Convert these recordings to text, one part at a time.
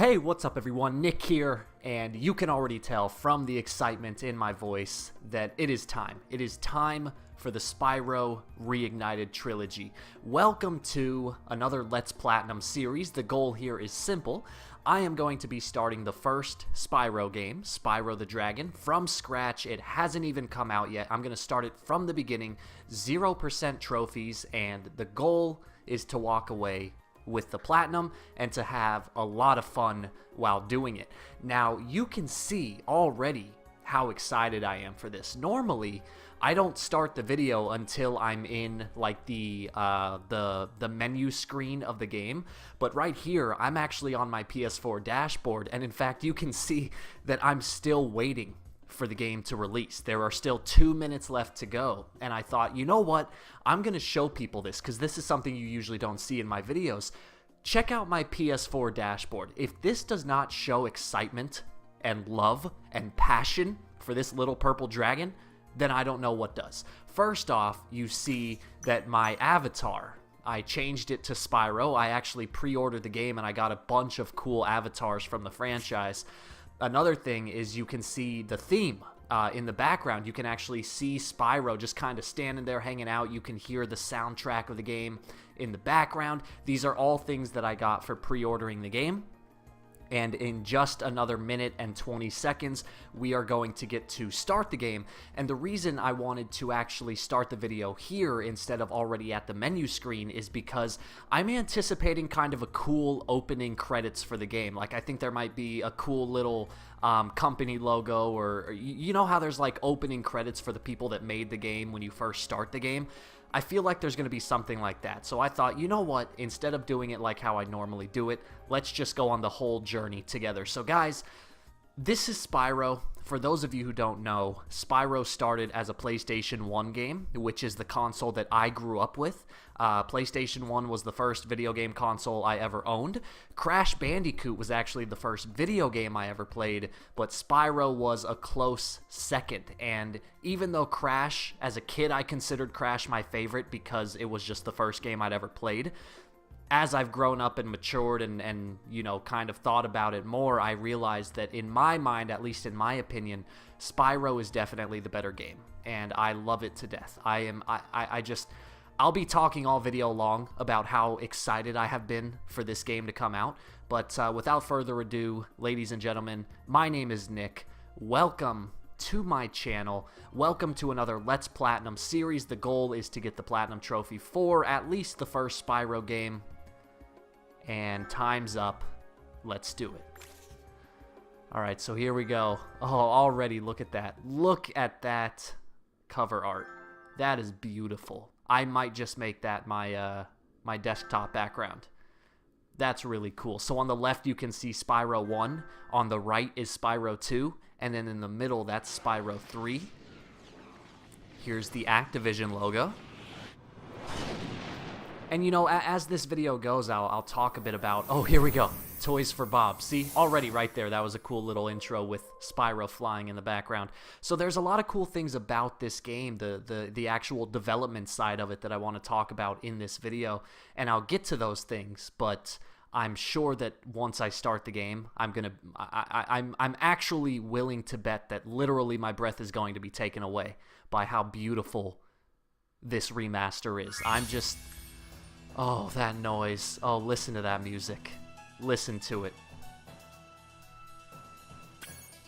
Hey, what's up everyone? Nick here, and you can already tell from the excitement in my voice that it is time. It is time for the Spyro Reignited Trilogy. Welcome to another Let's Platinum series. The goal here is simple. I am going to be starting the first Spyro game, Spyro the Dragon, from scratch. It hasn't even come out yet. I'm going to start it from the beginning, 0% trophies, and the goal is to walk away with the platinum and to have a lot of fun while doing it. Now, you can see already how excited I am for this. Normally, I don't start the video until I'm in like the menu screen of the game, but right here I'm actually on my PS4 dashboard, and in fact you can see that I'm still waiting for the game to release. There are still 2 minutes left to go, and I thought, you know what, I'm gonna show people this because this is something you usually don't see in my videos. Check out my PS4 dashboard. If this does not show excitement and love and passion for this little purple dragon, then I don't know what does. First off, you see that my avatar, I changed it to Spyro. I actually pre-ordered the game and I got a bunch of cool avatars from the franchise. Another thing is you can see the theme in the background. You can actually see Spyro just kind of standing there hanging out. You can hear the soundtrack of the game in the background. These are all things that I got for pre-ordering the game. And in just another minute and 20 seconds, we are going to get to start the game. And the reason I wanted to actually start the video here instead of already at the menu screen is because I'm anticipating kind of a cool opening credits for the game. Like, I think there might be a cool little company logo, or you know how there's like opening credits for the people that made the game when you first start the game? I feel like there's going to be something like that. So I thought, you know what, instead of doing it like how I normally do it, let's just go on the whole journey together. So guys, this is Spyro. For those of you who don't know, Spyro started as a PlayStation 1 game, which is the console that I grew up with. PlayStation 1 was the first video game console I ever owned. Crash Bandicoot was actually the first video game I ever played, but Spyro was a close second. And even though Crash, as a kid, I considered Crash my favorite because it was just the first game I'd ever played, as I've grown up and matured and you know, kind of thought about it more, I realized that in my mind, at least in my opinion, Spyro is definitely the better game, and I love it to death. I'll be talking all video long about how excited I have been for this game to come out, but without further ado, ladies and gentlemen, my name is Nick. Welcome to my channel. Welcome to another Let's Platinum series. The goal is to get the Platinum Trophy for at least the first Spyro game. And time's up. Let's do it. Alright, so here we go. Oh, already look at that. Look at that cover art. That is beautiful. I might just make that my my desktop background. That's really cool. So on the left you can see Spyro 1. On the right is Spyro 2. And then in the middle, that's Spyro 3. Here's the Activision logo. And you know, as this video goes, I'll talk a bit about, oh, here we go, Toys for Bob. See, already right there, that was a cool little intro with Spyro flying in the background. So there's a lot of cool things about this game, the actual development side of it that I want to talk about in this video, and I'll get to those things, but I'm sure that once I start the game, I'm actually willing to bet that literally my breath is going to be taken away by how beautiful this remaster is. I'm just... oh, that noise. Oh, listen to that music. Listen to it.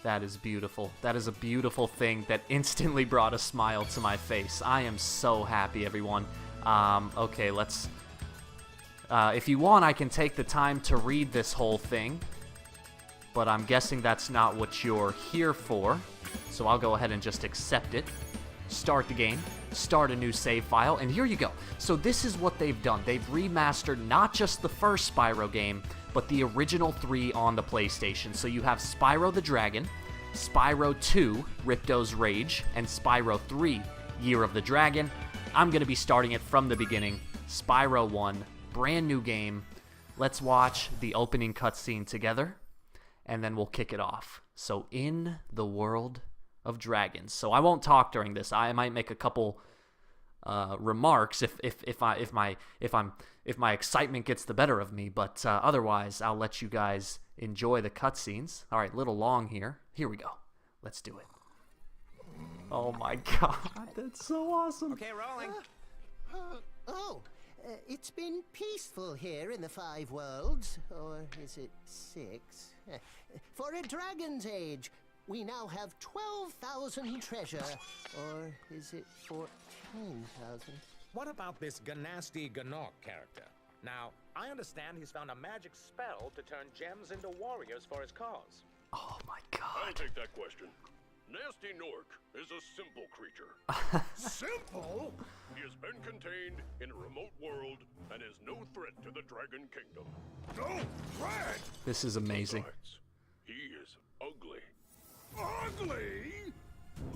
That is beautiful. That is a beautiful thing that instantly brought a smile to my face. I am so happy, everyone. Okay, let's... if you want, I can take the time to read this whole thing, but I'm guessing that's not what you're here for, so I'll go ahead and just accept it. Start the game, start a new save file, and here you go. So this is what they've done. They've remastered not just the first Spyro game, but the original 3 on the PlayStation. So you have Spyro the Dragon, Spyro 2, Ripto's Rage, and Spyro 3, Year of the Dragon. I'm going to be starting it from the beginning. Spyro 1, brand new game. Let's watch the opening cutscene together, and then we'll kick it off. So in the world of dragons. So I won't talk during this. I might make a couple remarks if my excitement gets the better of me. But otherwise, I'll let you guys enjoy the cutscenes. All right, little long here. Here we go. Let's do it. Oh my God, that's so awesome. Okay, rolling. It's been peaceful here in the 5 worlds, or is it 6? For a dragon's age, we now have 12,000 treasure, or is it 14,000? What about this Ganasty Ganok character? Now, I understand he's found a magic spell to turn gems into warriors for his cause. Oh my I'll God. take that question. Nasty Nork is a simple creature. Simple? He has been contained in a remote world and is no threat to the Dragon Kingdom. No threat? This is amazing. Besides, he is ugly. Ugly?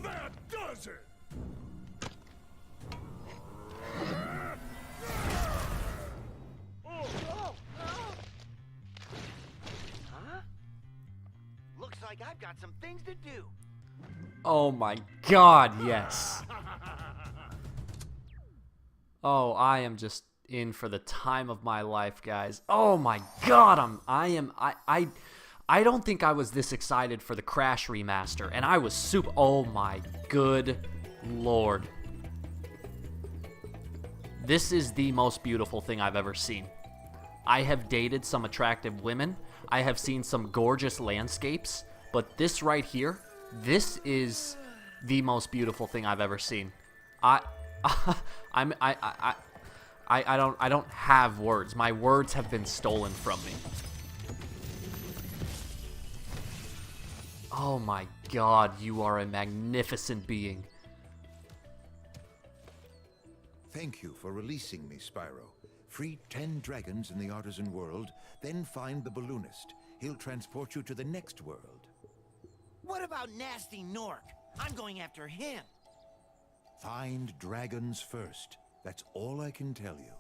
That does it! Huh? Looks like I've got some things to do. Oh my God, yes. Oh, I am just in for the time of my life, guys. Oh my God, I don't think I was this excited for the Crash remaster, and I was super. Oh my good Lord. This is the most beautiful thing I've ever seen. I have dated some attractive women. I have seen some gorgeous landscapes, but this right here, this is the most beautiful thing I've ever seen. I don't have words. My words have been stolen from me. Oh my God, you are a magnificent being. Thank you for releasing me, Spyro. Free 10 dragons in the Artisan world, then find the balloonist. He'll transport you to the next world. What about Nasty Nork? I'm going after him. Find dragons first. That's all I can tell you.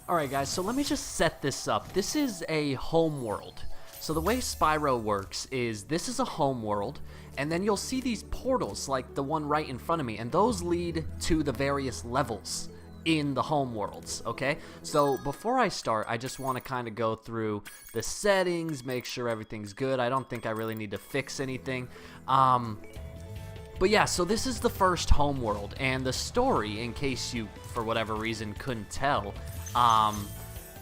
Alright guys, so let me just set this up. This is a homeworld. So the way Spyro works is this is a homeworld, and then you'll see these portals like the one right in front of me, and those lead to the various levels in the homeworlds, okay? So before I start, I just want to kind of go through the settings, make sure everything's good. I don't think I really need to fix anything. But yeah, so this is the first homeworld, and the story, in case you, for whatever reason, couldn't tell,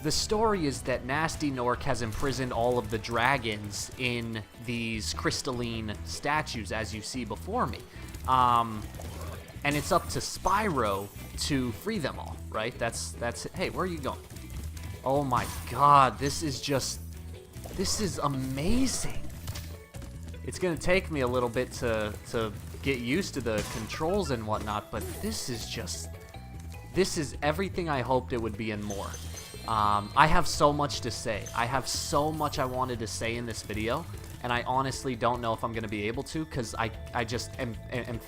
the story is that Nasty Nork has imprisoned all of the dragons in these crystalline statues, as you see before me. And it's up to Spyro to free them all, right? That's it. Hey, where are you going? Oh my God, this is amazing. It's gonna take me a little bit to get used to the controls and whatnot, but this is everything I hoped it would be and more. I have so much to say. I have so much I wanted to say in this video, and I honestly don't know if I'm going to be able to, because I just am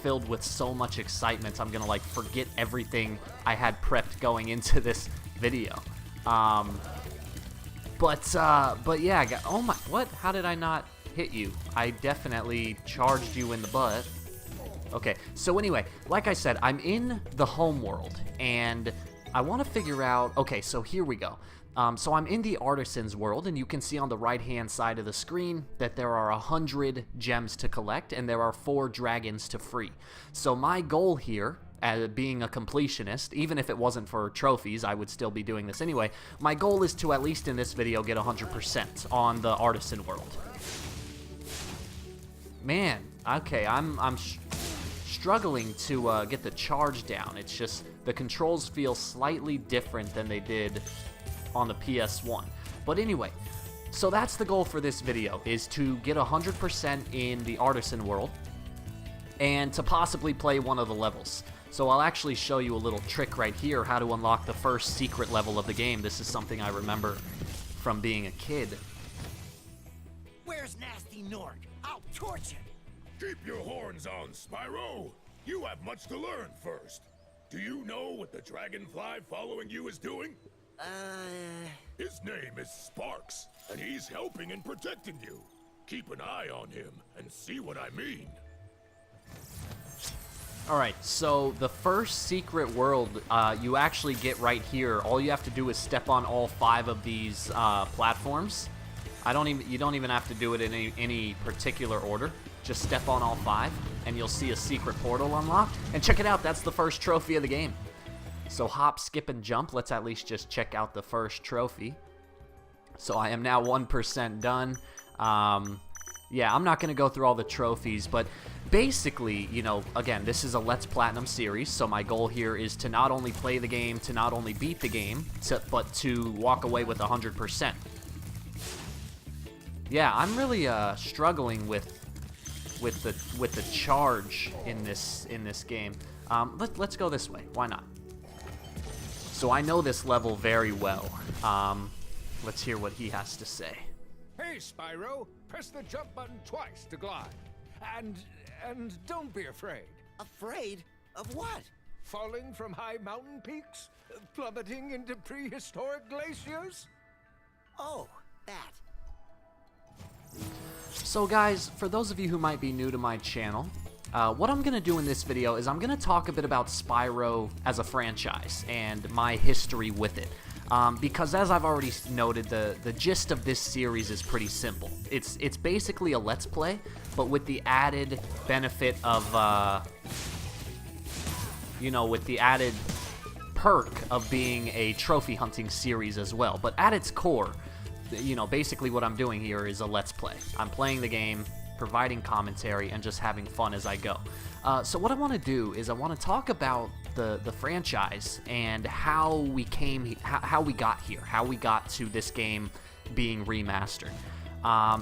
filled with so much excitement. I'm going to like forget everything I had prepped going into this video. But yeah, oh my, what? How did I not hit you? I definitely charged you in the butt. Okay, so anyway, like I said, I'm in the homeworld, and I want to figure out, okay, so here we go. So I'm in the Artisan's world, and you can see on the right-hand side of the screen that there are 100 gems to collect, and there are 4 dragons to free. So my goal here, as being a completionist, even if it wasn't for trophies, I would still be doing this anyway. My goal is to, at least in this video, get 100% on the Artisan world. Man, okay, I'm struggling to get the charge down. It's just the controls feel slightly different than they did on the PS1. But anyway, so that's the goal for this video, is to get 100% in the Artisan world and to possibly play one of the levels. So I'll actually show you a little trick right here, how to unlock the first secret level of the game. This is something I remember from being a kid. Where's Nasty Nork? I'll torch him. Keep your horns on, Spyro. You have much to learn first. Do you know what the dragonfly following you is doing? His name is Sparks, and he's helping and protecting you. Keep an eye on him and see what I mean. Alright, so the first secret world you actually get right here. All you have to do is step on all 5 of these platforms. You don't even have to do it in any particular order. Just step on all 5, and you'll see a secret portal unlocked. And check it out, that's the first trophy of the game. So hop, skip, and jump. Let's at least just check out the first trophy. So I am now 1% done. Yeah, I'm not going to go through all the trophies, but basically, you know, again, this is a Let's Platinum series, so my goal here is to not only play the game, to not only beat the game, but to walk away with 100%. Yeah, I'm really struggling with the charge in this game. Let's go this way. Why not? So I know this level very well. Let's hear what he has to say. Hey, Spyro, press the jump button twice to glide. And don't be afraid. Afraid? Of what? Falling from high mountain peaks? Plummeting into prehistoric glaciers? Oh, that. So guys, for those of you who might be new to my channel, what I'm going to do in this video is I'm going to talk a bit about Spyro as a franchise and my history with it. Because as I've already noted, the gist of this series is pretty simple. It's basically a Let's Play, but with the added benefit of, you know, with the added perk of being a trophy hunting series as well. But at its core, you know, basically what I'm doing here is a Let's Play. I'm playing the game, providing commentary, and just having fun as I go. So what I want to do is I want to talk about the franchise and how we got here, how we got to this game being remastered,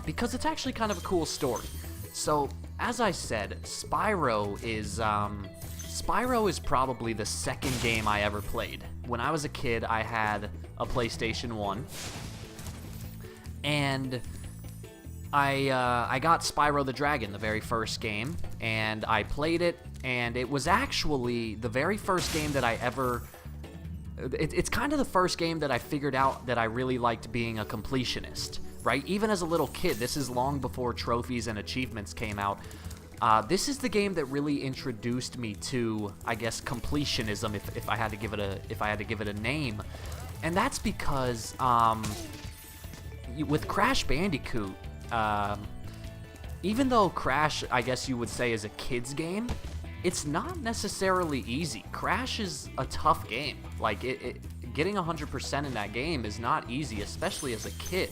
because it's actually kind of a cool story. So as I said, Spyro is probably the second game I ever played. When I was a kid, I had a PlayStation 1, and I got Spyro the Dragon, the very first game, and I played it, and it was actually the very first game that I ever... It's kind of the first game that I figured out that I really liked being a completionist, right? Even as a little kid, this is long before trophies and achievements came out. This is the game that really introduced me to, I guess, completionism, if I had to give it a name, and that's because with Crash Bandicoot, even though Crash, I guess you would say, is a kid's game, it's not necessarily easy. Crash is a tough game. Like, getting 100% in that game is not easy, especially as a kid.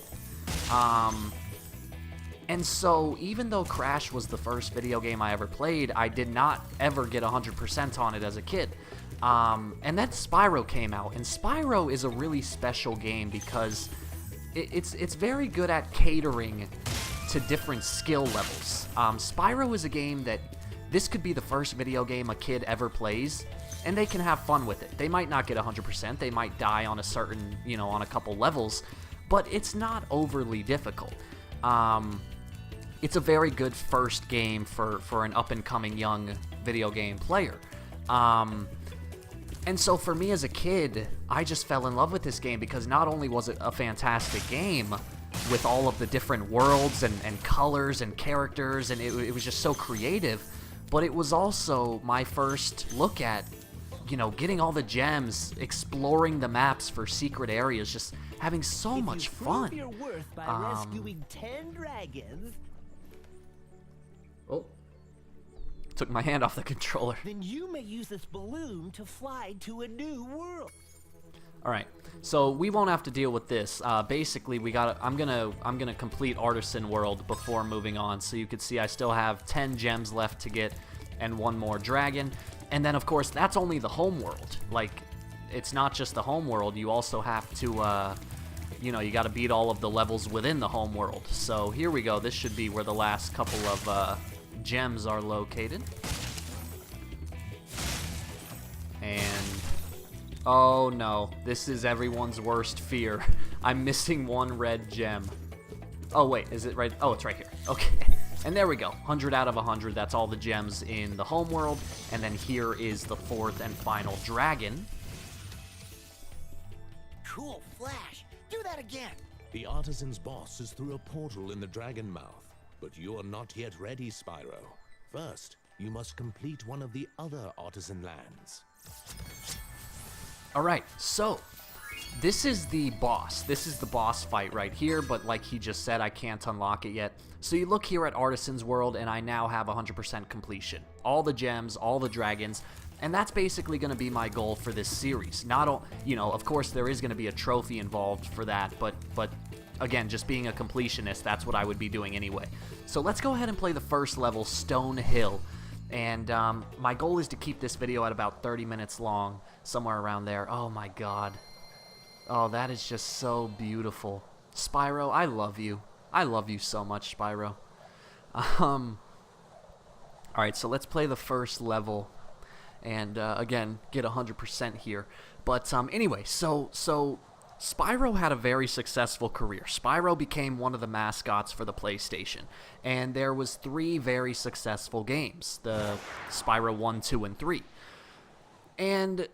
And so, even though Crash was the first video game I ever played, I did not ever get 100% on it as a kid. And then Spyro came out, and Spyro is a really special game because it's very good at catering to different skill levels. Spyro is a game that this could be the first video game a kid ever plays, and they can have fun with it. They might not get 100%, they might die on a certain, you know, on a couple levels, but it's not overly difficult. It's a very good first game for an up-and-coming young video game player. And so for me as a kid, I just fell in love with this game because not only was it a fantastic game with all of the different worlds and colors and characters, and it was just so creative, but it was also my first look at, you know, getting all the gems, exploring the maps for secret areas, just having so much fun. Your worth by rescuing 10 dragons. Oh. Took my hand off the controller. Then you may use this balloon to fly to a new world. All right, so we won't have to deal with this. Basically, I'm gonna complete Artisan World before moving on. So you can see I still have 10 gems left to get, and 1 more dragon. And then of course that's only the homeworld. Like, it's not just the homeworld. You also have to, you know, you got to beat all of the levels within the homeworld. So here we go. This should be where the last couple of gems are located. And oh no, this is everyone's worst fear. I'm missing 1 red gem. Oh wait, is it right? Oh, it's right here. Okay. And there we go. 100 out of 100. That's all the gems in the homeworld. And then here is the 4th and final dragon. Cool flash. Do that again. The Artisan's boss is through a portal in the dragon mouth, but you're not yet ready, Spyro. First, you must complete one of the other Artisan lands. Alright, so this is the boss. This is the boss fight right here, but like he just said, I can't unlock it yet. So you look here at Artisan's World, and I now have 100% completion. All the gems, all the dragons, and that's basically going to be my goal for this series. Not all, you know, of course there is going to be a trophy involved for that, but again, just being a completionist, that's what I would be doing anyway. So let's go ahead and play the first level, Stone Hill. And my goal is to keep this video at about 30 minutes long, somewhere around there. Oh my god. Oh, that is just so beautiful. Spyro, I love you. I love you so much, Spyro. Alright, so let's play the first level. And again, get 100% here. But anyway, so Spyro had a very successful career. Spyro became one of the mascots for the PlayStation, and there was 3 very successful games, the Spyro 1, 2, and 3. And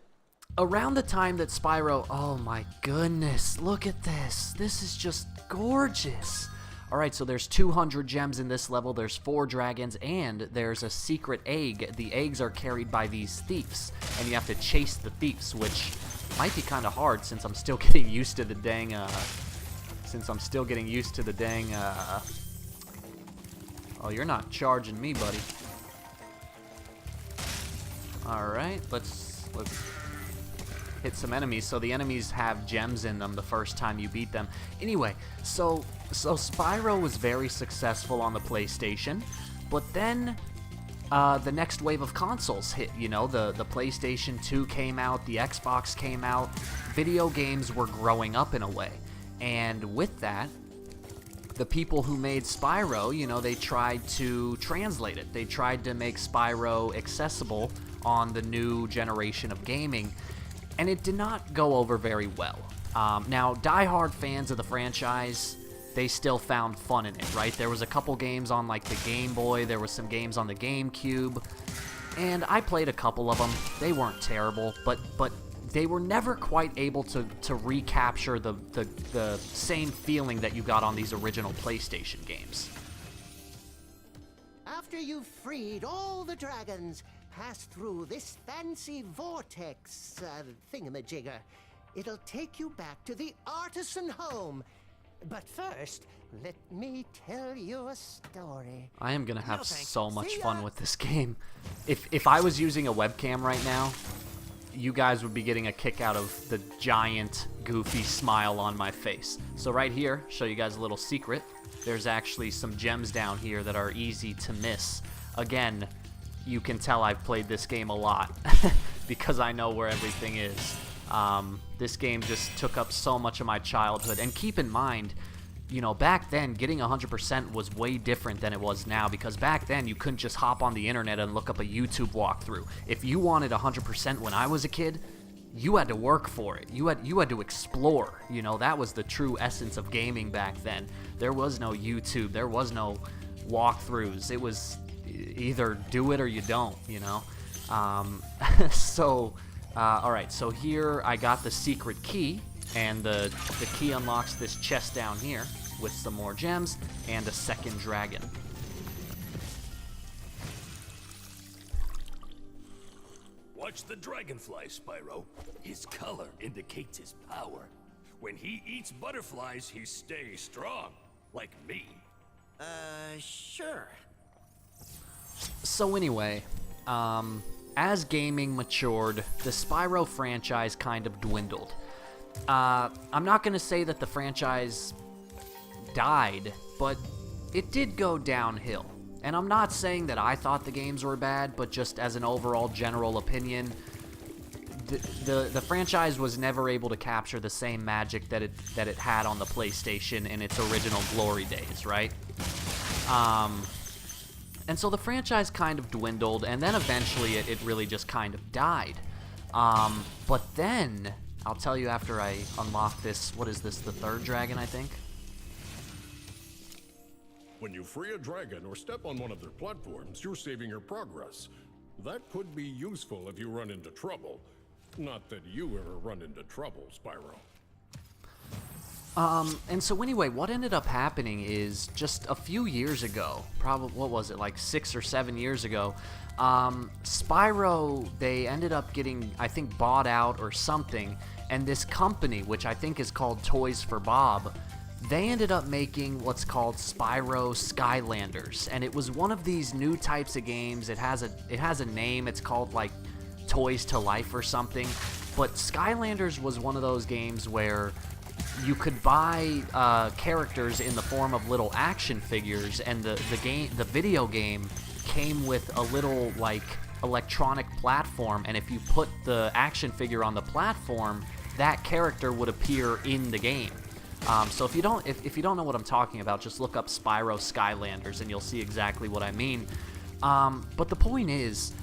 around the time that Spyro, oh my goodness, look at this. This is just gorgeous. Alright, so there's 200 gems in this level, there's 4 dragons, and there's a secret egg. The eggs are carried by these thieves, and you have to chase the thieves, which might be kind of hard since I'm still getting used to the dang, oh, you're not charging me, buddy. Alright, let's hit some enemies. So the enemies have gems in them the first time you beat them. Anyway, so Spyro was very successful on the PlayStation, but then the next wave of consoles hit. You know, the PlayStation 2 came out, the Xbox came out. Video games were growing up in a way, and with that, the people who made Spyro, you know, they tried to translate it. They tried to make Spyro accessible on the new generation of gaming, and it did not go over very well. Now, diehard fans of the franchise, they still found fun in it, right? There was a couple games on, like, the Game Boy, there was some games on the GameCube, and I played a couple of them. They weren't terrible, but they were never quite able to recapture the same feeling that you got on these original PlayStation games. After you've freed all the dragons, pass through this fancy vortex thingamajigger. It'll take you back to the Artisan home. But first, let me tell you a story. I am gonna have so much fun with this game. If I was using a webcam right now, you guys would be getting a kick out of the giant, goofy smile on my face. So right here, show you guys a little secret. There's actually some gems down here that are easy to miss. Again, you can tell I've played this game a lot because I know where everything is. This game just took up so much of my childhood. And keep in mind, you know, back then, getting 100% was way different than it was now, because back then you couldn't just hop on the internet and look up a YouTube walkthrough. If you wanted 100% when I was a kid, you had to work for it. You had to explore. You know, that was the true essence of gaming back then. There was no YouTube. There was no walkthroughs. It was either do it or you don't, you know? Alright, so here I got the secret key, and the key unlocks this chest down here with some more gems and a second dragon. Watch the dragonfly, Spyro. His color indicates his power. When he eats butterflies, he stays strong, like me. Sure. So anyway, as gaming matured, the Spyro franchise kind of dwindled. I'm not going to say that the franchise died, but it did go downhill. And I'm not saying that I thought the games were bad, but just as an overall general opinion, the franchise was never able to capture the same magic that it had on the PlayStation in its original glory days, right? And so the franchise kind of dwindled, and then eventually it really just kind of died. But then, I'll tell you after I unlock this, what is this, the third dragon, I think? When you free a dragon or step on one of their platforms, you're saving your progress. That could be useful if you run into trouble. Not that you ever run into trouble, Spyro. And so anyway, what ended up happening is just a few years ago, probably, what was it, like 6 or 7 years ago, Spyro, they ended up getting, I think, bought out or something, and this company, which I think is called Toys for Bob, they ended up making what's called Spyro Skylanders, and it was one of these new types of games. It has a name. It's called like Toys to Life or something, but Skylanders was one of those games where you could buy characters in the form of little action figures, and the video game came with a little like electronic platform, and if you put the action figure on the platform, that character would appear in the game. So if you don't know what I'm talking about, just look up Spyro Skylanders and you'll see exactly what I mean. But the point is,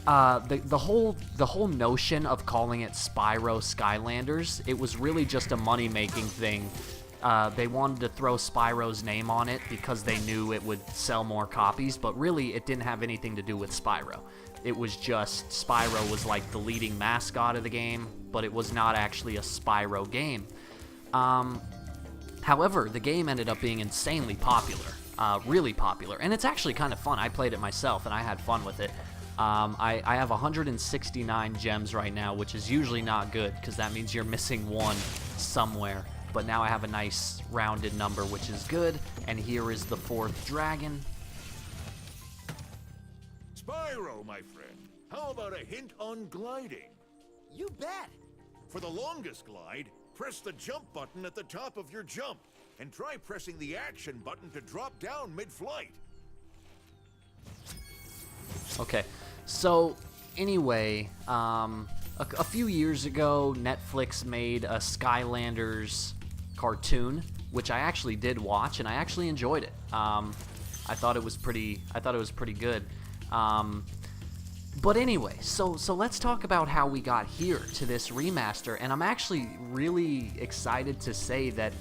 the whole notion of calling it Spyro Skylanders, it was really just a money-making thing. They wanted to throw Spyro's name on it because they knew it would sell more copies, but really it didn't have anything to do with Spyro. It was just Spyro was like the leading mascot of the game, but it was not actually a Spyro game. However, the game ended up being insanely popular, really popular, and it's actually kind of fun. I played it myself and I had fun with it. I have 169 gems right now, which is usually not good because that means you're missing one somewhere. But now I have a nice rounded number, which is good. And here is the 4th dragon. Spyro, my friend, how about a hint on gliding? You bet. For the longest glide, press the jump button at the top of your jump, and try pressing the action button to drop down mid-flight. Okay, so anyway, a few years ago, Netflix made a Skylanders cartoon, which I actually did watch, and I actually enjoyed it. I thought it was pretty good. But anyway, so let's talk about how we got here to this remaster, and I'm actually really excited to say that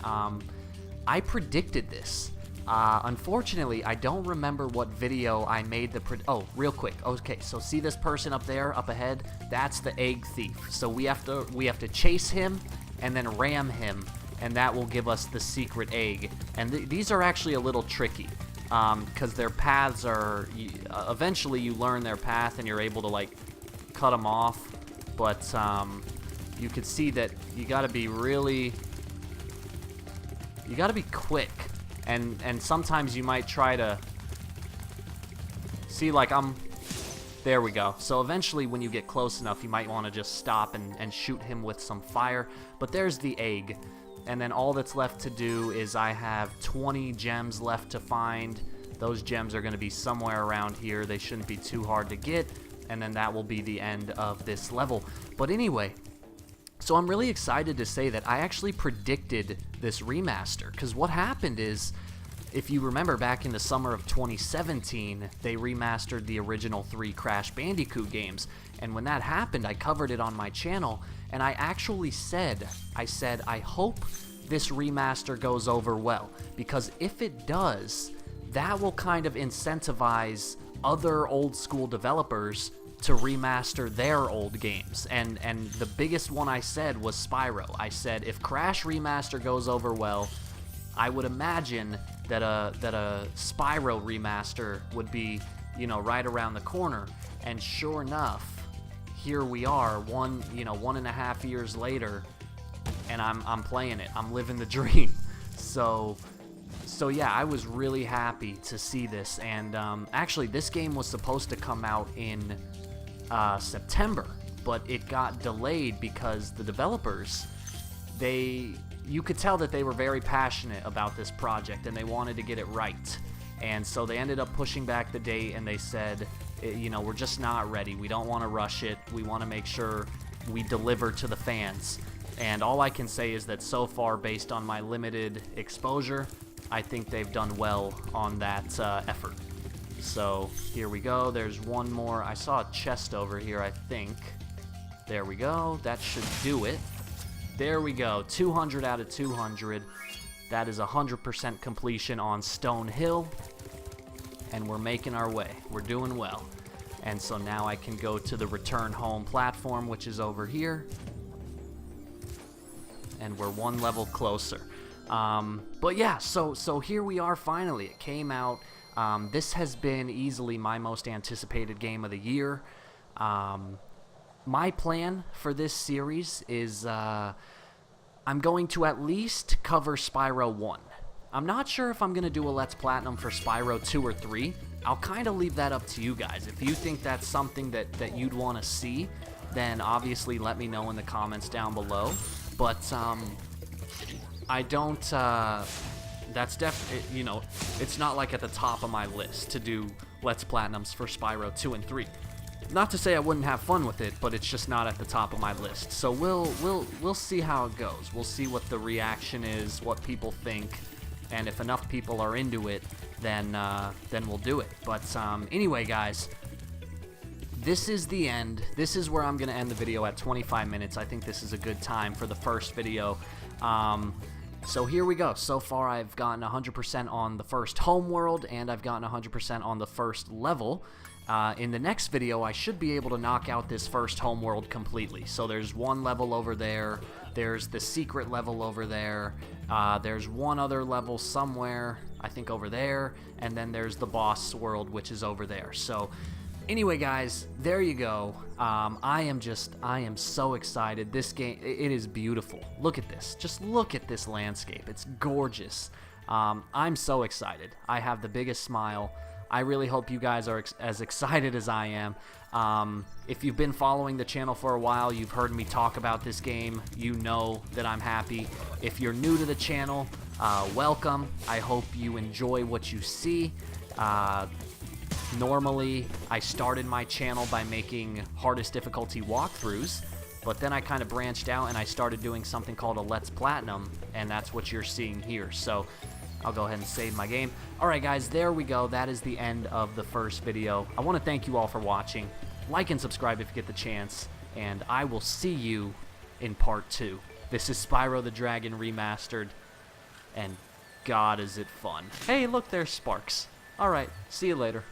I predicted this. Unfortunately, I don't remember what video I made oh, real quick. Okay, so see this person up there, up ahead? That's the egg thief. So we have to chase him and then ram him, and that will give us the secret egg. And these are actually a little tricky, because their paths are... eventually you learn their path and you're able to, like, cut them off. But you can see that you gotta be really... You gotta be quick. And sometimes you might try to... See, like, there we go. So eventually when you get close enough, you might want to just stop and shoot him with some fire. But there's the egg. And then all that's left to do is I have 20 gems left to find. Those gems are going to be somewhere around here. They shouldn't be too hard to get. And then that will be the end of this level. But anyway, so I'm really excited to say that I actually predicted this remaster. Because what happened is, if you remember back in the summer of 2017, they remastered the original 3 Crash Bandicoot games. And when that happened, I covered it on my channel. And I actually said, I hope this remaster goes over well. Because if it does, that will kind of incentivize other old school developers to remaster their old games. And the biggest one I said was Spyro. I said if Crash Remaster goes over well, I would imagine that a Spyro remaster would be, you know, right around the corner. And sure enough, here we are, 1.5 years later, and I'm playing it. I'm living the dream. So yeah, I was really happy to see this. And actually, this game was supposed to come out in September, but it got delayed because the developers, you could tell that they were very passionate about this project and they wanted to get it right. And so they ended up pushing back the date, and they said, you know, we're just not ready. We don't want to rush it. We want to make sure we deliver to the fans. And all I can say is that so far, based on my limited exposure, I think they've done well on that effort. So here we go. There's one more. I saw a chest over here, I think. There we go. That should do it. There we go. 200 out of 200. That is 100% completion on Stone Hill. And we're making our way. We're doing well. And so now I can go to the return home platform, which is over here. and we're one level closer. But yeah, so here we are finally. It came out. This has been easily my most anticipated game of the year. My plan for this series is I'm going to at least cover Spyro 1. I'm not sure if I'm going to do a Let's Platinum for Spyro 2 or 3. I'll kind of leave that up to you guys. If you think that's something that you'd want to see, then obviously let me know in the comments down below. But I don't, that's definitely, you know, it's not like at the top of my list to do Let's Platinums for Spyro 2 and 3. Not to say I wouldn't have fun with it, but it's just not at the top of my list. So we'll see how it goes. We'll see what the reaction is, what people think, and if enough people are into it, then we'll do it. But anyway, guys, this is the end. This is where I'm gonna end the video at 25 minutes. I think this is a good time for the first video. So here we go. So far, I've gotten 100% on the first homeworld, and I've gotten 100% on the first level. In the next video, I should be able to knock out this first homeworld completely. So there's one level over there, there's the secret level over there, there's one other level somewhere, I think over there, and then there's the boss world, which is over there. So anyway, guys, there you go. I am so excited. This game, it is beautiful. Look at this. Just look at this landscape. It's gorgeous. I'm so excited. I have the biggest smile. I really hope you guys are as excited as I am. If you've been following the channel for a while, you've heard me talk about this game. You know that I'm happy. If you're new to the channel, welcome. I hope you enjoy what you see. Normally, I started my channel by making hardest difficulty walkthroughs, but then I kind of branched out and I started doing something called a Let's Platinum, and that's what you're seeing here. So I'll go ahead and save my game. Alright guys, there we go. That is the end of the first video. I want to thank you all for watching. Like and subscribe if you get the chance, and I will see you in part 2. This is Spyro the Dragon Remastered, and God is it fun. Hey, look, there's Sparks. Alright, see you later.